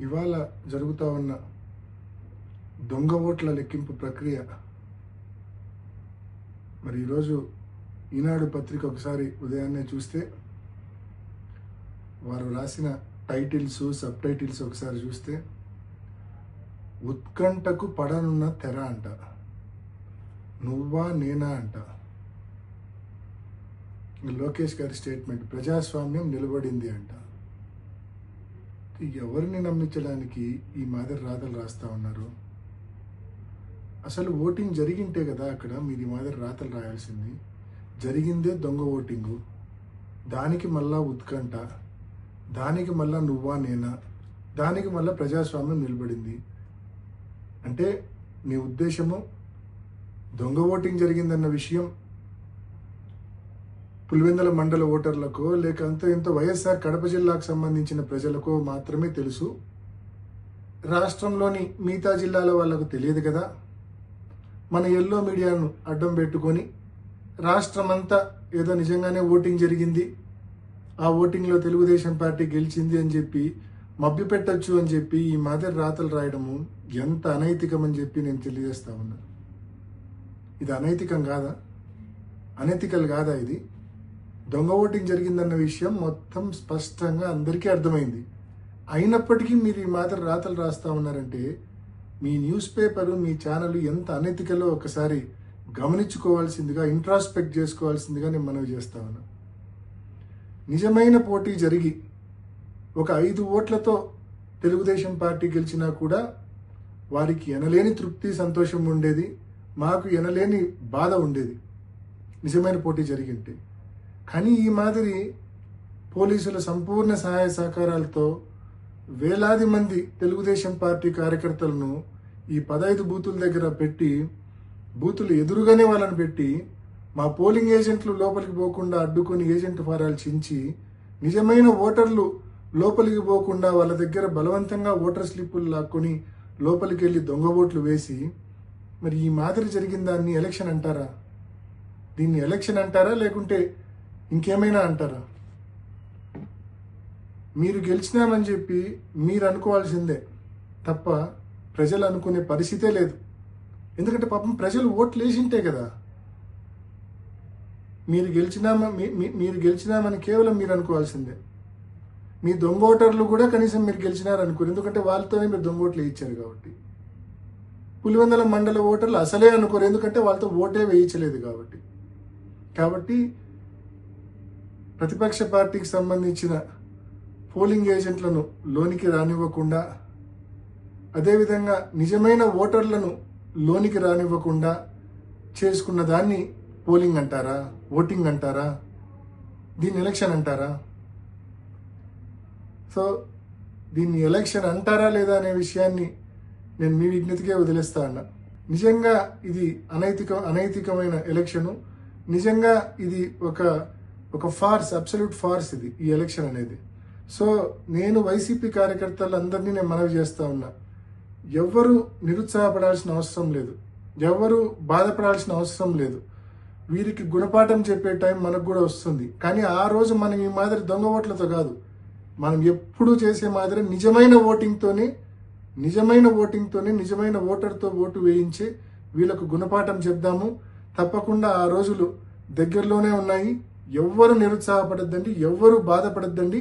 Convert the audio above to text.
ఇవాళ జరుగుతూ ఉన్న దొంగ ఓట్ల లెక్కింపు ప్రక్రియ మరి ఈరోజు ఈనాడు పత్రిక ఒకసారి ఉదయాన్నే చూస్తే వారు రాసిన టైటిల్స్ సబ్ టైటిల్స్ ఒకసారి చూస్తే ఉత్కంఠకు పడనున్న తెర అంట, నువ్వా నేనా అంట. లోకేష్ గారి స్టేట్మెంట్, ప్రజాస్వామ్యం నిలబడింది అంట. ఎవరిని నమ్మించడానికి ఈ మాదిరి రాతలు రాస్తా ఉన్నారు? అసలు ఓటింగ్ జరిగింటే కదా అక్కడ మీరు ఈ మాదిరి రాతలు రాయాల్సింది. జరిగిందే దొంగ ఓటింగు, దానికి మళ్ళా ఉత్కంఠ, దానికి మళ్ళా నువ్వా నేనా, దానికి మళ్ళా ప్రజాస్వామ్యం నిలబడింది అంటే నీ ఉద్దేశము దొంగ ఓటింగ్ జరిగిందన్న విషయం పులివెందుల మండల ఓటర్లకో లేక ఎంతో వైఎస్ఆర్ కడప జిల్లాకు సంబంధించిన ప్రజలకో మాత్రమే తెలుసు, రాష్ట్రంలోని మిగతా జిల్లాల వాళ్ళకు తెలియదు కదా. మన ఎల్లో మీడియాను అడ్డం పెట్టుకొని రాష్ట్రమంతా ఏదో నిజంగానే ఓటింగ్ జరిగింది, ఆ ఓటింగ్లో తెలుగుదేశం పార్టీ గెలిచింది అని చెప్పి మభ్యపెట్టచ్చు అని చెప్పి ఈ మాదిరి రాతలు రాయడము ఎంత అనైతికం అని చెప్పి నేను తెలియజేస్తా ఉన్నాను. ఇది అనైతికం కాదా? అనైతికల్ కాదా? ఇది దొంగ ఓటింగ్ జరిగిందన్న విషయం మొత్తం స్పష్టంగా అందరికీ అర్థమైంది. అయినప్పటికీ మీరు ఈ మాదిరి రాతలు రాస్తా ఉన్నారంటే మీ న్యూస్ పేపరు మీ ఛానల్ ఎంత అనైతికలో ఒకసారి గమనించుకోవాల్సిందిగా, ఇంట్రాస్పెక్ట్ చేసుకోవాల్సిందిగా నేను మనవి చేస్తా ఉన్నా. నిజమైన పోటీ జరిగి ఒక 5 ఓట్లతో తెలుగుదేశం పార్టీ గెలిచినా కూడా వారికి ఎనలేని తృప్తి సంతోషం ఉండేది, మాకు ఎనలేని బాధ ఉండేది నిజమైన పోటీ జరిగింటే. కానీ ఈ మాదిరి పోలీసుల సంపూర్ణ సహాయ సహకారాలతో వేలాది మంది తెలుగుదేశం పార్టీ కార్యకర్తలను ఈ 15 బూతుల దగ్గర పెట్టి, బూతులు ఎదురుగానే వాళ్ళని పెట్టి మా పోలింగ్ ఏజెంట్లు లోపలికి పోకుండా అడ్డుకొని ఏజెంట్ ఫారాలు చించి నిజమైన ఓటర్లు లోపలికి పోకుండా వాళ్ళ దగ్గర బలవంతంగా ఓటర్ స్లిప్పులు లాక్కొని లోపలికి వెళ్ళి దొంగ ఓట్లు వేసి మరి ఈ మాదిరి జరిగిన దాన్ని ఎలక్షన్ అంటారా? దీన్ని ఎలక్షన్ అంటారా లేకుంటే ఇంకేమైనా అంటారా? మీరు గెలిచినామని చెప్పి మీరు అనుకోవాల్సిందే తప్ప ప్రజలు అనుకునే పరిస్థితే లేదు. ఎందుకంటే పాపం ప్రజలు ఓట్లు వేసింటే కదా మీరు గెలిచినామని కేవలం మీరు అనుకోవాల్సిందే. మీ దొంగ ఓటర్లు కూడా కనీసం మీరు గెలిచినారనుకోరు, ఎందుకంటే వాళ్ళతోనే మీరు దొంగ ఓట్లు వేయించారు కాబట్టి. పులివెందుల మండల ఓటర్లు అసలే అనుకోరు, ఎందుకంటే వాళ్ళతో ఓటే వేయించలేదు కాబట్టి. కాబట్టి ప్రతిపక్ష పార్టీకి సంబంధించిన పోలింగ్ ఏజెంట్లను లోనికి రానివ్వకుండా, అదేవిధంగా నిజమైన ఓటర్లను లోనికి రానివ్వకుండా చేసుకున్న దాన్ని పోలింగ్ అంటారా? ఓటింగ్ అంటారా? దీన్ని ఎలక్షన్ అంటారా? సో దీన్ని ఎలక్షన్ అంటారా లేదా అనే విషయాన్ని నేను మీ విజ్ఞతకే వదిలేస్తా ఉన్నా. నిజంగా ఇది అనైతికమైన ఎలక్షను. నిజంగా ఇది ఒక ఫార్స్, అబ్సల్యూట్ ఫార్స్ ఇది ఈ ఎలక్షన్ అనేది. సో నేను వైసీపీ కార్యకర్తలందరినీ నేను మనవి చేస్తా ఉన్నా, ఎవ్వరూ నిరుత్సాహపడాల్సిన అవసరం లేదు, ఎవ్వరూ బాధపడాల్సిన అవసరం లేదు. వీరికి గుణపాఠం చెప్పే టైం మనకు కూడా వస్తుంది. కానీ ఆ రోజు మనం ఈ మాదిరి దొంగ ఓట్లతో కాదు, మనం ఎప్పుడూ చేసే మాదిరి నిజమైన ఓటింగ్తోనే నిజమైన ఓటర్తో ఓటు వేయించి వీళ్ళకు గుణపాఠం చెప్దాము. తప్పకుండా ఆ రోజులు దగ్గరలోనే ఉన్నాయి. ఎవ్వరు నిరుత్సాహపడద్దండి, ఎవ్వరూ బాధపడద్దండి.